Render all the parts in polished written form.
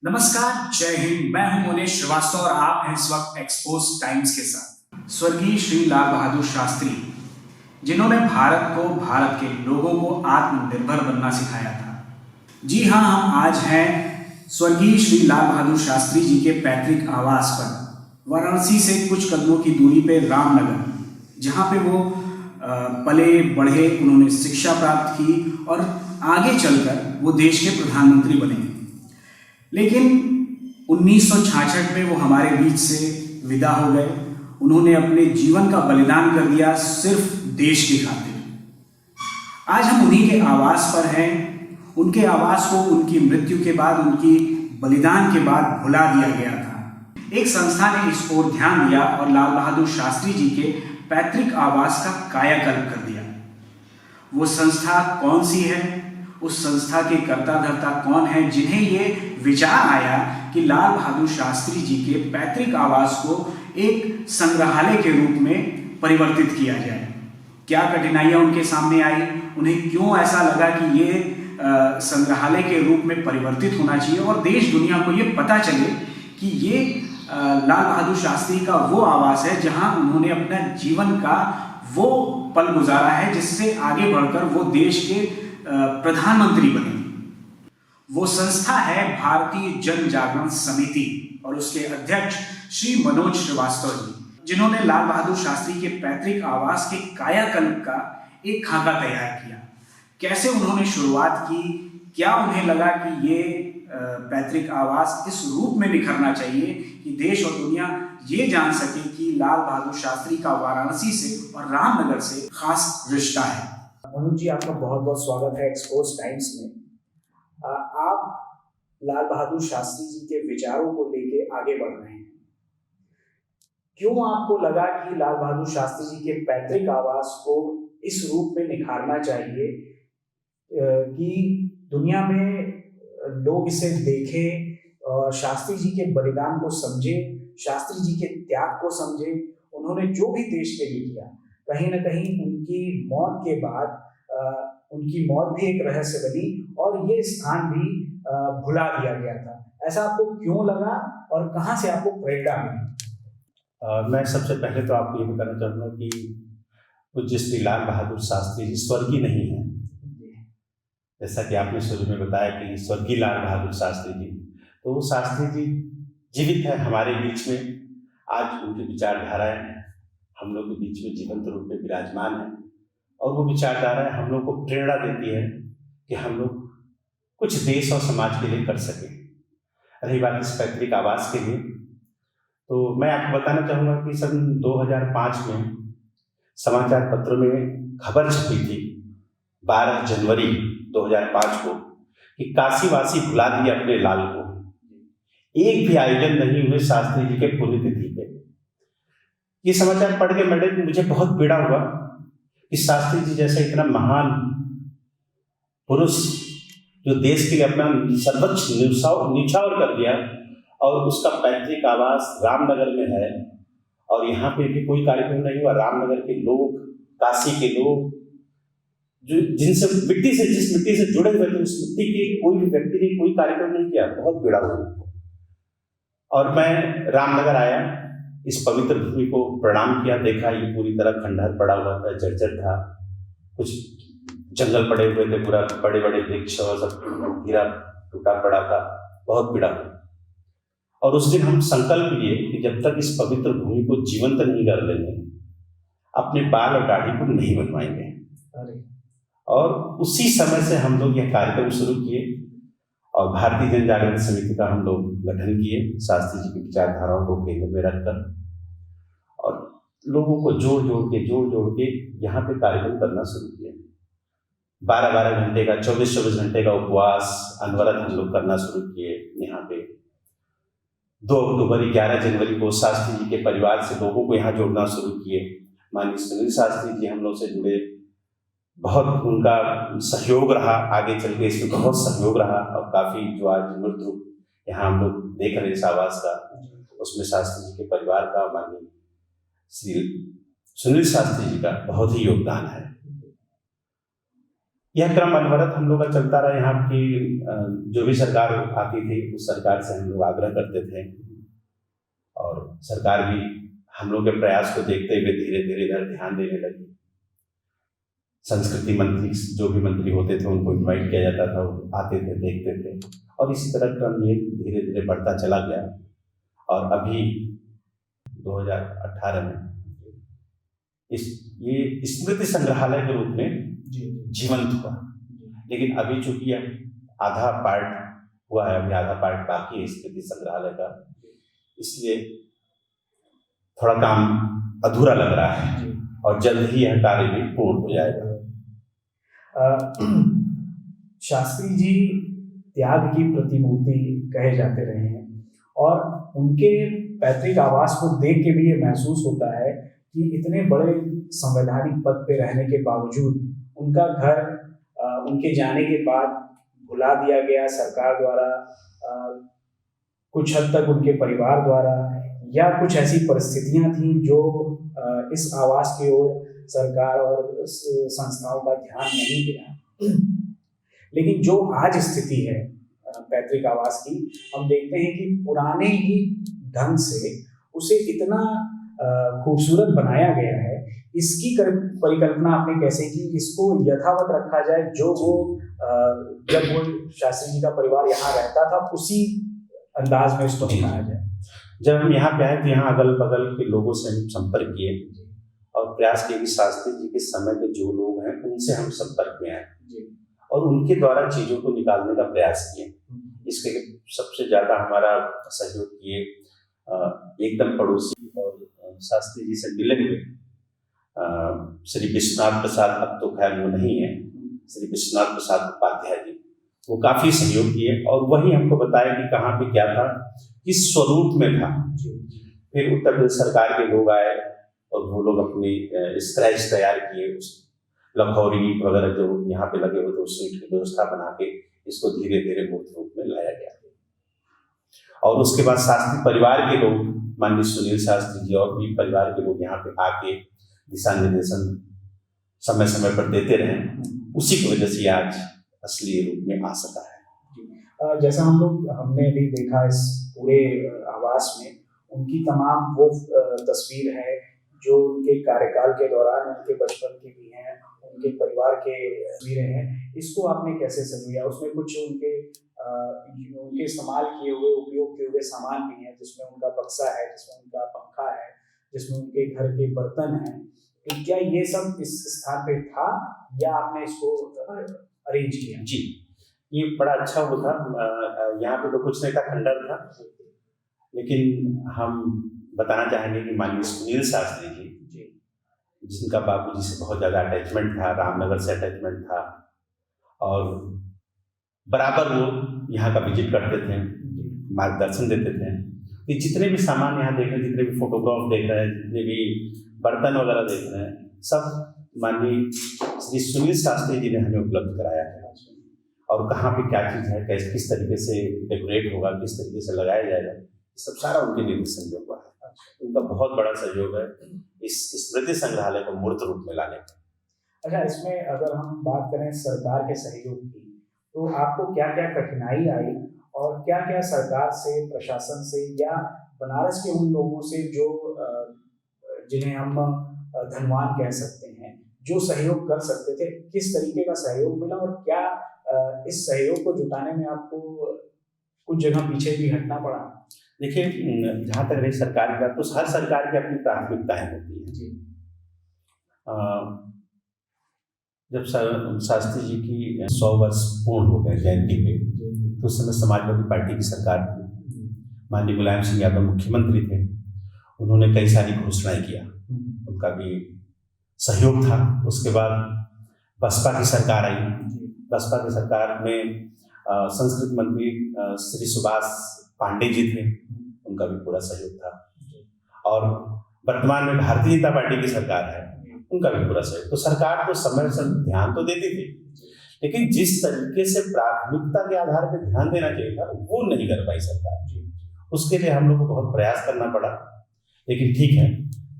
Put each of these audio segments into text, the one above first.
नमस्कार, जय हिंद। मैं हूं मुनीश श्रीवास्तव और आप हैं इस वक्त एक्सपोज टाइम्स के साथ। स्वर्गीय श्री लाल बहादुर शास्त्री, जिन्होंने भारत को, भारत के लोगों को आत्मनिर्भर बनना सिखाया था। जी हाँ, हम आज हैं स्वर्गीय श्री लाल बहादुर शास्त्री जी के पैतृक आवास पर, वाराणसी से कुछ कदमों की दूरी पे रामनगर, जहाँ पे वो पले बढ़े, उन्होंने शिक्षा प्राप्त की और आगे चलकर वो देश के प्रधानमंत्री बने। लेकिन 1966 में वो हमारे बीच से विदा हो गए। उन्होंने अपने जीवन का बलिदान कर दिया सिर्फ देश की खातिर। आज हम उन्हीं के आवास पर हैं। उनके आवास को उनकी मृत्यु के बाद, उनकी बलिदान के बाद भुला दिया गया था। एक संस्था ने इस ओर ध्यान दिया और लाल बहादुर शास्त्री जी के पैतृक आवास का कायाकल्प कर दिया। वो संस्था कौन सी है, उस संस्था के कर्ता धर्ता कौन है, जिन्हें ये विचार आया कि लाल बहादुर शास्त्री जी के पैतृक आवास को एक संग्रहालय के रूप में परिवर्तित किया जाए। क्या कठिनाइयां उनके सामने आई, उन्हें क्यों ऐसा लगा कि ये संग्रहालय के रूप में परिवर्तित होना चाहिए और देश दुनिया को ये पता चले कि ये लाल बहादुर शास्त्री का वो आवास है जहां उन्होंने अपना जीवन का वो पल गुजारा है जिससे आगे बढ़कर वो देश के प्रधानमंत्री बने। वो संस्था है भारतीय जन जागरण समिति और उसके अध्यक्ष श्री मनोज श्रीवास्तव जी, जिन्होंने लाल बहादुर शास्त्री के पैतृक आवास के कायाकल्प का एक खाका तैयार किया। कैसे उन्होंने शुरुआत की, क्या उन्हें लगा कि ये पैतृक आवास इस रूप में निखरना चाहिए कि देश और दुनिया ये जान सके कि लाल बहादुर शास्त्री का वाराणसी से और रामनगर से खास रिश्ता है। मनोज जी, आपका बहुत बहुत स्वागत है एक्सपोज टाइम्स में। आप लाल बहादुर शास्त्री जी के विचारों को लेके आगे बढ़ रहे हैं। क्यों आपको लगा कि लाल बहादुर शास्त्री जी के पैतृक आवास को इस रूप में निखारना चाहिए कि दुनिया में लोग इसे देखें और शास्त्री जी के बलिदान को समझें, शास्त्री जी के त्याग को समझें। उन्होंने जो भी देश के लिए किया, कहीं ना कहीं उनकी मौत के बाद उनकी मौत भी एक रहस्य बनी और ये स्थान भी भुला दिया गया था। ऐसा आपको क्यों लगा और कहाँ से आपको प्रेरणा मिली? मैं सबसे पहले तो आपको ये बताना चाहूँगा कि पूज्य श्री लाल बहादुर शास्त्री जी स्वर्गीय नहीं है। जैसा कि आपने शुरू में बताया कि स्वर्गीय लाल बहादुर शास्त्री जी, तो वो शास्त्री जी जीवित है हमारे बीच में। आज उनकी विचारधाराएं हम लोग के बीच में जीवंत रूप में विराजमान है और वो विचारधाराएं हम लोग को प्रेरणा देती है कि हम लोग कुछ देश और समाज के लिए कर सकें। रही बात इस पैतृक आवास के लिए, तो मैं आपको बताना चाहूँगा कि सन 2005 में समाचार पत्रों में खबर छपी थी 12 जनवरी 2005 को कि काशीवासी भुला दिए अपने लाल को। एक भी आयोजन नहीं हुए शास्त्री जी के पुण्यतिथि पे। ये समाचार पढ़ के मुझे बहुत पीड़ा हुआ कि शास्त्री जी जैसे इतना महान पुरुष जो देश के लिए अपना सर्वोच्च न्यौछावर कर दिया और उसका पैतृक आवास रामनगर में है और यहाँ पे भी कोई कार्यक्रम नहीं हुआ। रामनगर के लोग, काशी के लोग, जो जिस मिट्टी से जुड़े हुए थे, उस मिट्टी के कोई भी व्यक्ति ने कोई कार्यक्रम नहीं किया। बहुत पीड़ा हुई और मैं रामनगर आया, इस पवित्र भूमि को प्रणाम किया, देखा ये पूरी तरह खंडहर पड़ा हुआ था, जर्जर था, कुछ जंगल पड़े हुए थे, पूरा बड़े बड़े वृक्ष और सब गिरा टूटा पड़ा था। बहुत पीड़ा हुई और उस दिन हम संकल्प लिए कि जब तक इस पवित्र भूमि को जीवंत नहीं कर लेंगे, अपने बाल और दाढ़ी को नहीं बनवाएंगे। और उसी समय से हम लोग यह कार्यक्रम शुरू किए और भारतीय जन जागरण समिति का हम लोग गठन किए, शास्त्री जी की विचारधाराओं को केंद्र में रखकर और लोगों को जोड़ जोड़ के यहाँ पे कार्यक्रम करना शुरू किया। 12-12 घंटे का, 24-24 घंटे का उपवास, अनवरत हम लोग करना शुरू किए। यहाँ पे 2 अक्टूबर 11 जनवरी को शास्त्री जी के परिवार से लोगों को यहाँ जोड़ना शुरू किए। माननीय सुनील शास्त्री जी हम लोग से जुड़े, बहुत उनका सहयोग रहा, आगे चल के इसमें बहुत सहयोग रहा और काफ़ी जो आज मूर्त रूप यहाँ हम लोग देख रहे हैं इस आवास का, उसमें शास्त्री जी के परिवार का, माननीय श्री सुनील शास्त्री जी का बहुत ही योगदान है। यह क्रम अनवरत हम लोग का चलता रहा। यहाँ की जो भी सरकार आती थी उस सरकार से हम लोग आग्रह करते थे, और सरकार भी हम लोग के प्रयास को देखते हुए धीरे धीरे इधर ध्यान देने लगी। संस्कृति मंत्री, जो भी मंत्री होते थे उनको इनवाइट किया जाता था, वो आते थे, देखते थे, और इसी तरह क्रम ये धीरे धीरे बढ़ता चला गया। और अभी 2018 में ये स्मृति संग्रहालय के रूप में जीवंत हुआ। लेकिन अभी चूंकि आधा पार्ट हुआ है, अभी आधा पार्ट बाकी है स्मृति संग्रहालय का, इसलिए थोड़ा काम अधूरा लग रहा है, और जल्द ही यह कार्य भी पूर्ण हो जाएगा। शास्त्री जी त्याग की प्रतिमूर्ति कहे जाते रहे हैं, और उनके पैतृक आवास को देख के भी ये महसूस होता है कि इतने बड़े संवैधानिक पद पे रहने के बावजूद उनका घर उनके जाने के बाद भुला दिया गया सरकार द्वारा, कुछ हद तक उनके परिवार द्वारा, या कुछ ऐसी परिस्थितियां थी जो इस आवास की ओर सरकार और संस्थाओं का ध्यान नहीं दिया। लेकिन जो आज स्थिति है पैतृक आवास की, हम देखते हैं कि पुराने ही ढंग से उसे इतना खूबसूरत बनाया गया है। इसकी परिकल्पना आपने कैसे की, इसको यथावत रखा जाए जो वो जब वो शास्त्री जी का परिवार यहाँ रहता था उसी अंदाज में इसको बनाया जाए। जब हम यहाँ पे आए तो यहाँ अगल बगल के लोगों से हम संपर्क किए और प्रयास किए कि शास्त्री जी के समय के जो लोग हैं उनसे हम संपर्क में आए और उनके द्वारा चीजों को निकालने का प्रयास किए। इसके लिए सबसे ज्यादा हमारा सहयोग किए एकदम पड़ोसी और शास्त्री जी से मिले हुए श्री विश्वनाथ प्रसाद, अब तो खैर वो नहीं है, श्री विश्वनाथ प्रसाद उपाध्याय जी, वो काफी सहयोग किए और वही हमको बताया कि कहाँ पे क्या था, किस स्वरूप में था। फिर उत्तर प्रदेश सरकार के लोग आए और वो लोग अपनी स्क्रैच तैयार किए, उस लखौरी वगैरह जो यहाँ पे लगे हुए थे उस ईंट की व्यवस्था बना के इसको धीरे धीरे मूर्त रूप में लाया गया। और उसके बाद शास्त्री परिवार के लोग, माननीय सुनील शास्त्री जी और भी परिवार के लोग यहाँ पे आके दिशा निर्देशन समय समय पर देते रहे, उसी की वजह से आज असली रूप में आ सका है। जैसा हमने अभी देखा इस पूरे आवास में उनकी तमाम वो तस्वीर है जो उनके कार्यकाल के दौरान, उनके बचपन की भी हैं, उनके परिवार के तस्वीरें हैं। इसको आपने कैसे सजाया? उसमें कुछ उनके इस्तेमाल किए हुए, उपयोग किए हुए सामान भी हैं, जिसमें उनका बक्सा है, जिसमें उनका पंखा है, जिसमें उनके घर के बर्तन हैं। तो क्या ये सब इस स्थान पे था या आपने इसको अरेंज किया? जी, ये बड़ा अच्छा वो था। यहाँ पे तो कुछ नहीं था, खंडर था, लेकिन हम बताना चाहेंगे कि माननीय सुनील शास्त्री जी, जिनका बापूजी से बहुत ज़्यादा अटैचमेंट था, रामनगर से अटैचमेंट था, और बराबर वो यहाँ का विजिट करते थे, मार्गदर्शन देते थे। तो जितने भी सामान यहाँ देख रहे हैं, जितने भी फोटोग्राफ देख रहे हैं, जितने भी बर्तन वगैरह देख रहे हैं, सब माननीय श्री सुनील शास्त्री जी ने हमें उपलब्ध कराया है। और कहाँ पे क्या चीज़ है, कैसे किस तरीके से डेकोरेट होगा, किस तरीके से लगाया जाएगा, सब सारा उनके निर्देशन में हुआ है। उनका बहुत बड़ा सहयोग है इस स्मृति संग्रहालय को मूर्त रूप में लाने का। अच्छा, इसमें अगर हम बात करें सरकार के सहयोग की, तो आपको क्या क्या कठिनाई आई और क्या क्या सरकार से, प्रशासन से या बनारस के उन लोगों से जो जिन्हें हम धनवान कह सकते हैं, जो सहयोग कर सकते थे, किस तरीके का सहयोग मिला और क्या इस सहयोग को जुटाने में आपको कुछ जगह पीछे भी हटना पड़ा? देखिए, जहाँ तक रही सरकार की बात, तो हर सरकार की अपनी प्राथमिकताएं होती हैं। जब शास्त्री जी की 100 वर्ष पूर्ण हो गए जयंती पे, तो उस समय समाजवादी पार्टी की सरकार थी, माननीय मुलायम सिंह यादव मुख्यमंत्री थे। उन्होंने कई सारी घोषणाएं किया, उनका भी सहयोग था। उसके बाद बसपा की सरकार आई। बसपा की सरकार में संस्कृति मंत्री श्री सुभाष पांडे जी थे, उनका भी पूरा सहयोग था। और वर्तमान में भारतीय जनता पार्टी की सरकार है, उनका भी पूरा सहयोग। तो सरकार तो समय से ध्यान तो देती थी, लेकिन जिस तरीके से प्राथमिकता के आधार पर ध्यान देना चाहिए था वो नहीं कर पाई सरकार। उसके लिए हम लोग को बहुत प्रयास करना पड़ा, लेकिन ठीक है,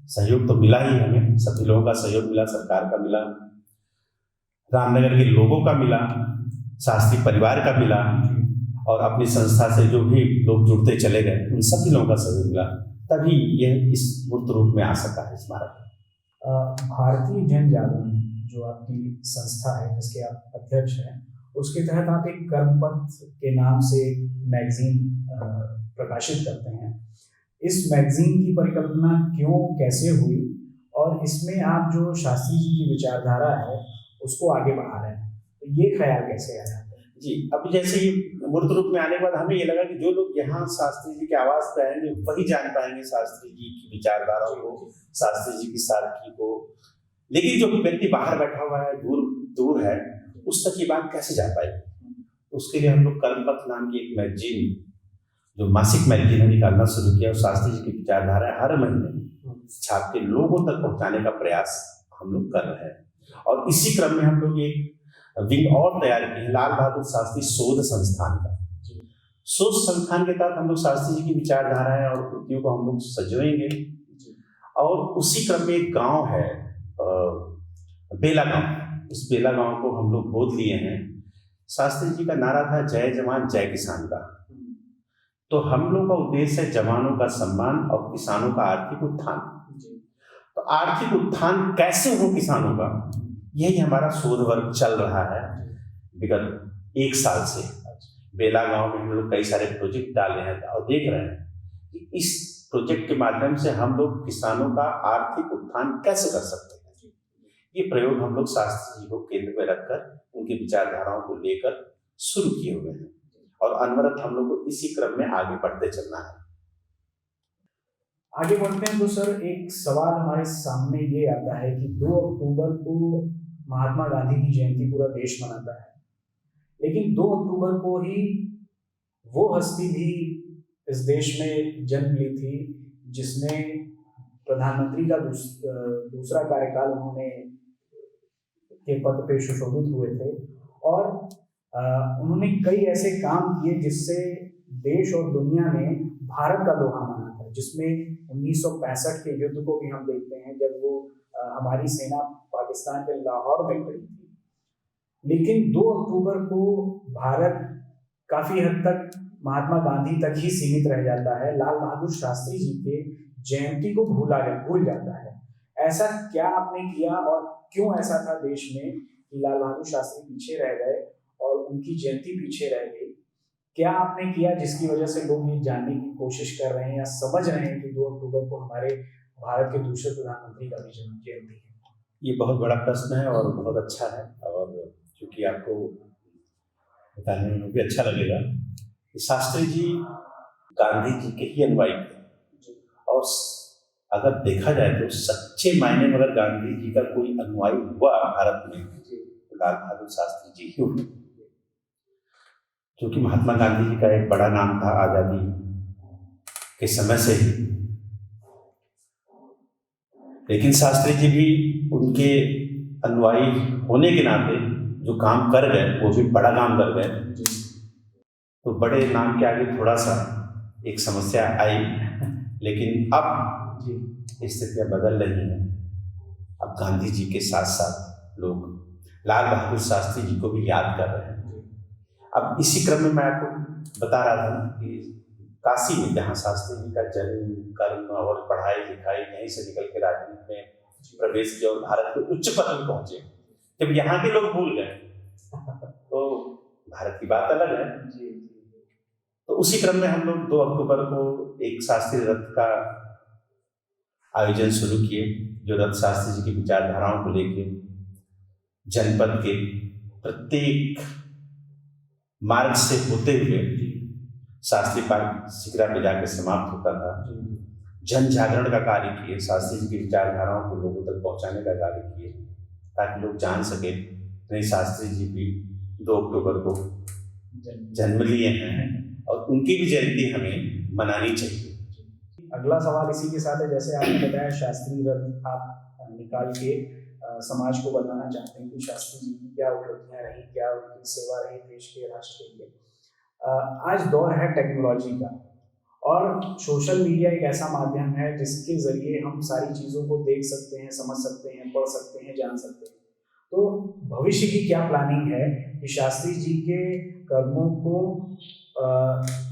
सहयोग तो मिला ही हमें, सभी लोगों का सहयोग मिला, सरकार का मिला, रामनगर के लोगों का मिला, शास्त्री परिवार का मिला, और अपनी संस्था से जो भी लोग जुड़ते चले गए उन सभी लोगों का सहयोग मिला, तभी यह इस मूर्त रूप में आ सका है स्मारक। भारतीय जन जागरण जो आपकी संस्था है जिसके आप अध्यक्ष हैं, उसके तहत आप एक कर्मपथ के नाम से मैगजीन प्रकाशित करते हैं। इस मैगजीन की परिकल्पना क्यों, कैसे हुई, और इसमें आप जो शास्त्री जी की विचारधारा है उसको आगे बढ़ा रहे हैं, तो ये ख्याल कैसे आया? जी, अब जैसे ही मूर्त रूप में आने के बाद हमें ये लगा कि जो लोग यहाँ शास्त्री जी के आवास पे आएंगे वही जान पाएंगे शास्त्री जी की विचारधाराओं को, शास्त्री जी की सादगी को, लेकिन जो व्यक्ति बाहर बैठा हुआ है, दूर दूर है, उस तक ये बात कैसे जा पाएगी। उसके लिए हम लोग कर्मपथ नाम की एक मैगजीन, जो मासिक मैगजीन है, निकालना शुरू किया, और शास्त्री जी की विचारधारा हर महीने छाप के लोगों तक पहुंचाने का प्रयास हम लोग कर रहे हैं। और इसी क्रम में हम लोग एक विंग और तैयार की है, लाल बहादुर शास्त्री शोध संस्थान का। शोध संस्थान के तहत हम लोग शास्त्री जी की विचारधाराएं और कृतियों को हम लोग सजोएंगे। और उसी क्रम में एक गांव है बेला गांव, इस बेला गांव को हम लोग गोद लिए हैं। शास्त्री जी का नारा था जय जवान जय किसान का, तो हम लोग का उद्देश्य है जवानों का सम्मान और किसानों का आर्थिक उत्थान। तो आर्थिक उत्थान कैसे हो किसानों का, यही हमारा शोध वर्ग चल रहा है विगत 1 साल से। बेला गांव में हम लोग कई सारे प्रोजेक्ट डाले हैं और देख रहे हैं कि इस प्रोजेक्ट के माध्यम से हम लोग किसानों का आर्थिक उत्थान कैसे कर सकते हैं। ये प्रयोग हम लोग शास्त्री जी को केंद्र में रखकर उनकी विचारधाराओं को लेकर शुरू किए हुए हैं, और अनवरत हम लोग को इसी क्रम में आगे बढ़ते चलना है। आगे बढ़ते हैं तो सर, एक सवाल हमारे सामने ये आता है कि 2 अक्टूबर को महात्मा गांधी की जयंती पूरा देश मनाता है, लेकिन 2 अक्टूबर को ही वो हस्ती भी इस देश में जन्म ली थी जिसने प्रधानमंत्री का दूसरा कार्यकाल उन्होंने के पद पे सुशोभित हुए थे, और उन्होंने कई ऐसे काम किए जिससे देश और दुनिया ने भारत का लोहा माना था, जिसमें 1965 के युद्ध को भी हम देखते हैं जब वो हमारी सेना पाकिस्तान के लाहौर में खड़ी थी। लेकिन 2 अक्टूबर को भारत काफी हद तक महात्मा गांधी तक ही सीमित रह जाता है, लाल बहादुर शास्त्री जी के जयंती को भूल जाता है। ऐसा क्या आपने किया और क्यों ऐसा था देश में कि लाल बहादुर शास्त्री पीछे रह गए और उनकी जयंती पीछे रह गई? क्या आपने किया जिसकी वजह से लोग ये जानने की कोशिश कर रहे हैं या समझ रहे हैं कि 2 अक्टूबर को हमारे भारत के दूसरे प्रधानमंत्री का भी जयंती है? ये बहुत बड़ा प्रश्न है और बहुत अच्छा है, और क्योंकि आपको बताने में भी अच्छा लगेगा कि शास्त्री जी गांधी जी के ही अनुयायी थे, और अगर देखा जाए तो सच्चे मायने में अगर गांधी जी का कोई अनुयायी हुआ भारत में तो लाल बहादुर शास्त्री जी ही हुए, क्योंकि महात्मा गांधी जी का एक बड़ा नाम था आजादी के समय से ही। लेकिन शास्त्री जी भी उनके अनुयायी होने के नाते जो काम कर गए वो भी बड़ा काम कर गए, तो बड़े नाम के आगे थोड़ा सा एक समस्या आई। लेकिन अब स्थितियां बदल रही हैं। अब गांधी जी के साथ साथ लोग लाल बहादुर शास्त्री जी को भी याद कर रहे हैं। अब इसी क्रम में मैं आपको बता रहा था कि काशी में जहाँ शास्त्री जी का जन्म, कर्म और पढ़ाई लिखाई यहीं से निकल के राजनीति में प्रवेश किया और भारत के उच्च पद में पहुंचे, जब यहाँ के लोग भूल गए तो भारत की बात अलग है। तो उसी क्रम में हम लोग 2 अक्टूबर को एक शास्त्री रथ का आयोजन शुरू किए, जो रथ शास्त्री जी की विचारधाराओं को लेके जनपद के प्रत्येक मार्ग से होते हुए शास्त्री पार्क सिकरा पे जाकर समाप्त होता था। जन जागरण का कार्य किए, शास्त्री जी की विचारधाराओं को लोगों तक पहुंचाने का कार्य किए, ताकि लोग जान सके नहीं शास्त्री जी भी 2 अक्टूबर को जन्म लिए हैं और उनकी भी जयंती हमें मनानी चाहिए। अगला सवाल इसी के साथ है, जैसे आपने बताया शास्त्री रथ आप निकाल के समाज को बताना चाहते हैं कि शास्त्री जी की क्या उपलब्धियां रही, क्या उनकी सेवा रही देश के राष्ट्र के लिए। आज दौर है टेक्नोलॉजी का, और सोशल मीडिया एक ऐसा माध्यम है जिसके जरिए हम सारी चीज़ों को देख सकते हैं, समझ सकते हैं, पढ़ सकते हैं, जान सकते हैं। तो भविष्य की क्या प्लानिंग है कि शास्त्री जी के कर्मों को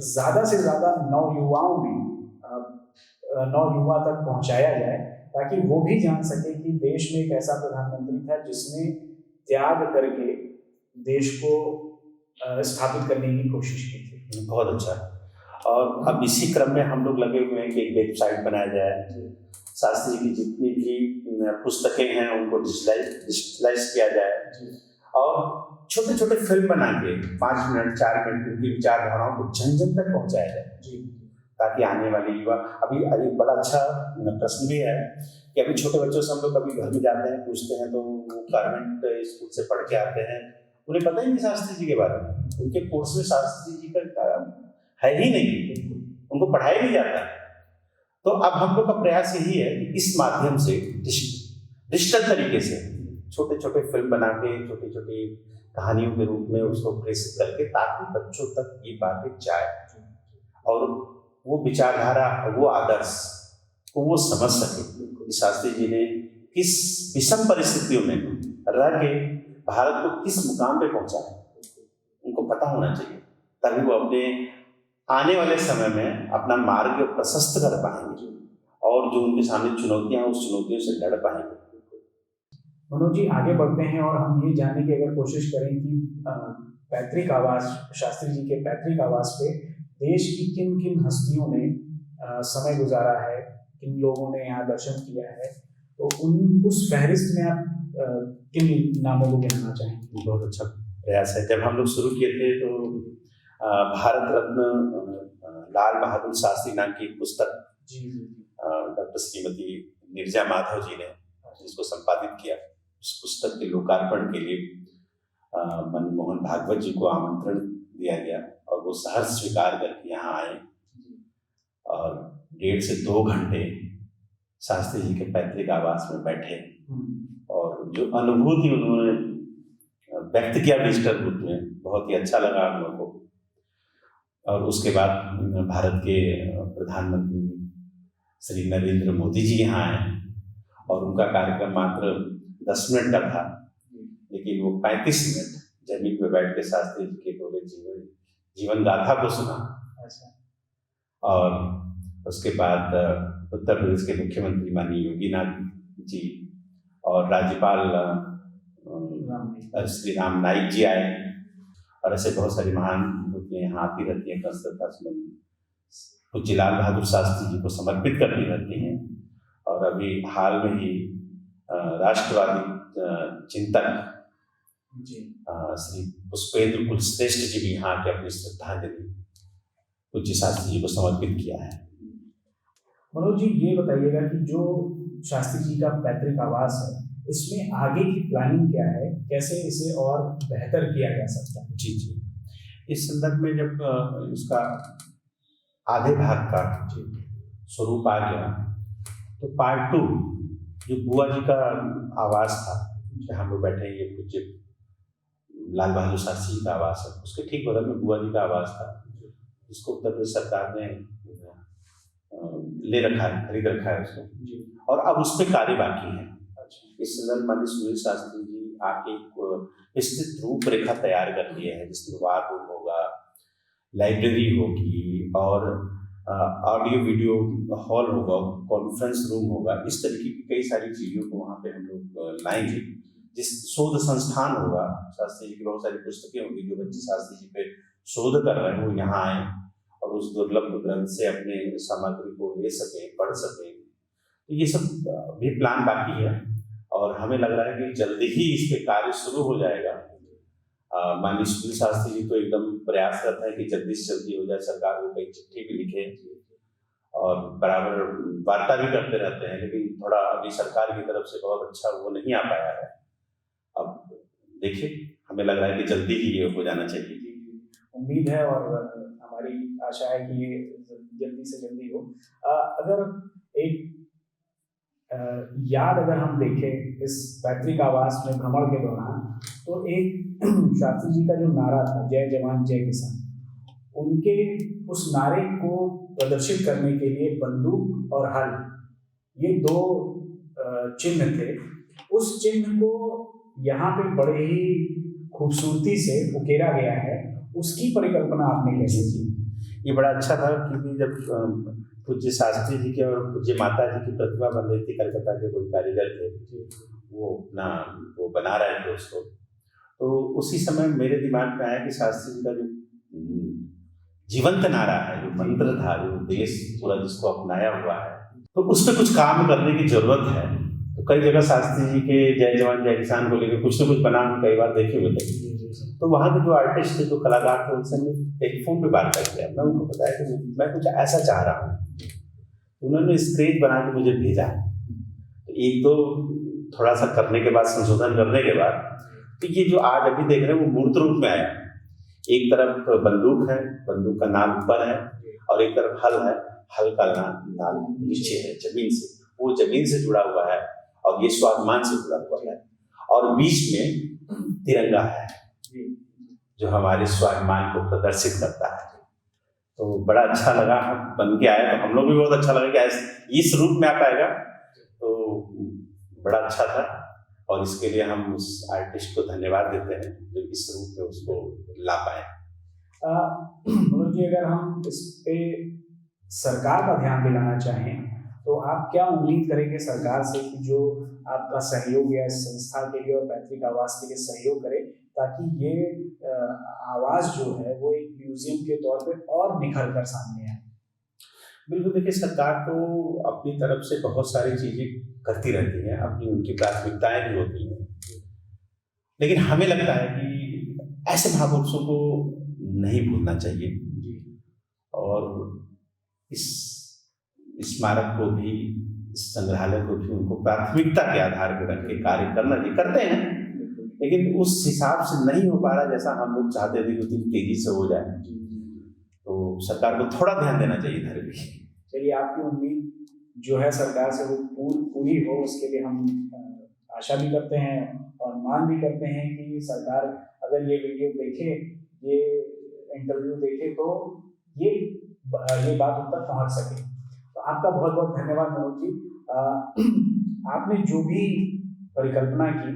ज़्यादा से ज़्यादा नवयुवाओं में नवयुवा तक पहुंचाया जाए, ताकि वो भी जान सके कि देश में एक ऐसा प्रधानमंत्री था जिसने त्याग करके देश को स्थापित करने की कोशिश की थी। बहुत अच्छा। और अब इसी क्रम में हम लोग लगे हुए हैं कि एक वेबसाइट बनाया जाए, शास्त्री जी की जितनी भी पुस्तकें हैं उनको डिजिटलाइज किया जाए और छोटे छोटे फिल्म बना के 5 मिनट 4 मिनट उनकी विचारधाराओं को जन जन तक पहुंचाया जाए, ताकि आने वाले युवा। अभी एक बड़ा अच्छा प्रश्न भी है कि अभी छोटे बच्चों से हम लोग कभी घर में जाते हैं, पूछते हैं तो वो गवर्नमेंट स्कूल से पढ़ के आते हैं, उन्हें पता ही नहीं शास्त्री जी के बारे में, उनके कोर्स में शास्त्री जी का है ही नहीं, उनको पढ़ाया नहीं जाता। तो अब हम लोग का प्रयास यही है कि इस माध्यम से डिजिटल तरीके से छोटे छोटे फिल्म बना के छोटी छोटी कहानियों के रूप में उसको प्रेषित करके, ताकि बच्चों तक ये बातें जाए और वो विचारधारा, वो आदर्श को वो समझ सके। शास्त्री जी ने किस विषम परिस्थितियों में रह के भारत को किस मुकाम पे पहुंचा है, उनको पता होना चाहिए, तभी वो अपने आने वाले समय में अपना मार्ग प्रशस्त कर पाएंगे और जो उनके सामने चुनौतियां हैं उस चुनौतियों से लड़ पाएंगे। मनोज जी, आगे बढ़ते हैं और हम ये जानने की अगर कोशिश करें कि पैतृक आवास, शास्त्री जी के पैतृक आवास पे देश की किन किन हस्तियों ने समय गुजारा है, किन लोगों ने यहाँ दर्शन किया है, तो उस फहरिस्त में आप किन नामों को गिनाना चाहेंगे? बहुत अच्छा प्रयास है। जब हम लोग शुरू किए थे तो भारत रत्न लाल बहादुर शास्त्री नाम की पुस्तक डॉक्टर श्रीमती नीरजा माधव जी ने जिसको संपादित किया, उस पुस्तक के लोकार्पण के लिए मनमोहन भागवत जी को आमंत्रण दिया गया और वो सहर्ष स्वीकार करके यहाँ आए और 1.5 से 2 घंटे शास्त्री जी के पैतृक आवास में बैठे और जो अनुभूति उन्होंने व्यक्त किया डिजिटल रूप में, बहुत ही अच्छा लगा हम लोगों को। और उसके बाद भारत के प्रधानमंत्री श्री नरेंद्र मोदी जी यहाँ आए और उनका कार्यक्रम मात्र 10 मिनट का था, लेकिन वो 35 मिनट जमीन पे बैठ के शास्त्री जी के पूरे जीवन गाथा को सुना। और उसके बाद उत्तर प्रदेश के मुख्यमंत्री माननीय योगी नाथ जी और राज्यपाल श्री राम नाईक जी आए और ऐसे बहुत सारी महान विभूतियाँ यहाँ आती रहती हैं, श्रद्धा सुमन पूज्य लाल बहादुर शास्त्री जी को समर्पित करती रहती हैं। और अभी हाल में ही राष्ट्रवादी चिंतक श्री पुष्पेंद्र कुलश्रेष्ठ जी भी यहाँ के अपनी श्रद्धांजलि पूज्य शास्त्री जी को समर्पित किया है। मनोज जी, ये बताइएगा कि जो शास्त्री जी का पैतृक आवास है, इसमें आगे की प्लानिंग क्या है, कैसे इसे और बेहतर किया जा सकता है? जी, इस संदर्भ में जब इसका आधे भाग का स्वरूप आ गया तो पार्ट 2 जो बुआ जी का आवास था जहाँ हम लोग बैठे, ये पूज्य लाल बहादुर शास्त्री जी का आवास है, उसके ठीक बगल में बुआ जी का आवास था जिसको उत्तर प्रदेश सरकार ने ले रखा है, खरीद रखा है उसको, और अब उस पर कार्य बाकी है। इस संदर्भ में सुनील शास्त्री जी आके विस्तृत रूपरेखा तैयार कर दिए हैं, जिसमें वार रूम होगा, लाइब्रेरी होगी और ऑडियो वीडियो हॉल होगा, कॉन्फ्रेंस रूम होगा। इस तरीके की कई सारी चीज़ों को वहाँ पे हम लोग लाएंगे। जिस शोध संस्थान होगा, शास्त्री जी की बहुत सारी पुस्तकें होंगी, जो बच्चे शास्त्री जी पे शोध कर रहे हैं वो यहाँ आए और उस दुर्लभ ग्रंथ से अपने सामग्री को ले सकें, पढ़ सकें। तो ये सब भी प्लान बाकी है और हमें लग रहा है कि जल्दी ही इस पे कार्य शुरू हो जाएगा। माननीय सुनील शास्त्री जी तो एकदम प्रयासरत है कि जल्दी से जल्दी हो जाए। सरकार को कई चिट्ठी भी लिखे और बराबर वार्ता भी करते रहते हैं, लेकिन थोड़ा अभी सरकार की तरफ से बहुत अच्छा वो नहीं आ पाया है। अब देखिए, हमें लग रहा है कि जल्दी ही ये हो जाना चाहिए। उम्मीद है और हमारी आशा है कि ये जल्दी से जल्दी हो। अगर एक याद अगर हम देखें इस पैतृक आवास में भ्रमण के दौरान, तो एक शास्त्री जी का जो नारा था, जय जवान जय किसान, उनके उस नारे को प्रदर्शित करने के लिए बंदूक और हल, ये 2 चिन्ह थे। उस चिन्ह को यहाँ पे बड़े ही खूबसूरती से उकेरा गया है, उसकी परिकल्पना आपने कैसे की? ये बड़ा अच्छा था क्योंकि जब पूज्य शास्त्री जी के और पूज्य माता जी की प्रतिमा बन रही थी, कलकत्ता के कोई कारीगर थे, वो अपना वो बना रहे थे उसको, तो उसी समय मेरे दिमाग में आया कि शास्त्री जी का जो जीवंत नारा है, जो मंत्र था, जो देश पूरा जिसको अपनाया हुआ है, तो उस पर कुछ काम करने की जरूरत है। तो कई जगह शास्त्री जी के जय जवान जय किसान को लेकर कुछ ना कुछ बना कई बार देखे हुए थे। तो वहाँ के जो आर्टिस्ट थे, जो कलाकार थे, उनसे मैं टेलीफोन पे बात कर लिया। मैं उनको बताया कि मैं कुछ ऐसा चाह रहा हूँ। उन्होंने स्क्रीन बना के मुझे भेजा। तो एक दो थोड़ा सा करने के बाद, संशोधन करने के बाद, तो ये जो आज अभी देख रहे हैं वो मूर्त रूप में आया। एक तरफ बंदूक है, बंदूक का नाल ऊपर है, और एक तरफ हल है, हल का नाल नीचे है जमीन से, वो जमीन से जुड़ा हुआ है, और ये स्वाभिमान से जुड़ा हुआ है, और बीच में तिरंगा है जो हमारे स्वाभिमान को प्रदर्शित करता है। तो बड़ा अच्छा लगा, बन के आया, तो हम लोग भी बहुत अच्छा लगा कि इस रूप में आ पाएगा, तो बड़ा अच्छा था। और इसके लिए हम उस आर्टिस्ट को धन्यवाद देते हैं जो इस रूप में उसको ला पाए। मनोज जी, अगर हम इस पे सरकार का ध्यान दिलाना चाहें तो आप क्या उम्मीद करेंगे सरकार से कि जो आपका सहयोग या इस संस्था के लिए और पैतृक आवास के लिए सहयोग करे, ताकि ये आवाज जो है वो एक म्यूजियम के तौर पे और निखर कर सामने आए? बिल्कुल, देखिए, सरकार तो अपनी तरफ से बहुत सारी चीजें करती रहती है, अपनी उनकी प्राथमिकताएं भी होती हैं, लेकिन हमें लगता है कि ऐसे महापुरुषों को नहीं भूलना चाहिए, और इस स्मारक को भी, इस संग्रहालय को भी उनको प्राथमिकता के आधार पर रख के कार्य करना चाहिए। करते हैं, लेकिन उस हिसाब से नहीं हो पा रहा जैसा हम लोग चाहते थे कि उतनी तेजी से हो जाए। तो सरकार को थोड़ा ध्यान देना चाहिए इधर भी। चलिए, आपकी उम्मीद जो है सरकार से वो पूरी हो, उसके लिए हम आशा भी करते हैं और मान भी करते हैं कि सरकार अगर ये वीडियो देखे, ये इंटरव्यू देखे, तो ये बात उन तक पहुंच सके। तो आपका बहुत बहुत धन्यवाद मनोज जी। आपने जो भी परिकल्पना की,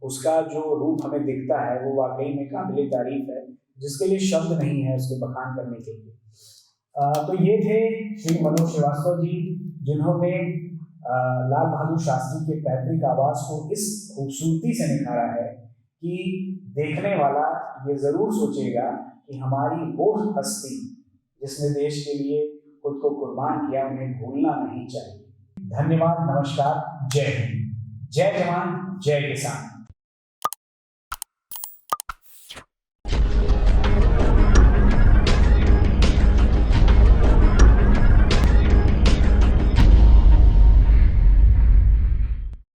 उसका जो रूप हमें दिखता है वो वाकई में काबिले तारीफ है, जिसके लिए शब्द नहीं है उसके बखान करने के लिए। तो ये थे श्री मनोज श्रीवास्तव जी, जिन्होंने लाल बहादुर शास्त्री के पैतृक आवास को इस खूबसूरती से निखारा है कि देखने वाला ये जरूर सोचेगा कि हमारी वो हस्ती जिसने देश के लिए खुद को कुर्बान किया, उन्हें भूलना नहीं चाहिए। धन्यवाद, नमस्कार, जय हिंद, जय जवान जय किसान।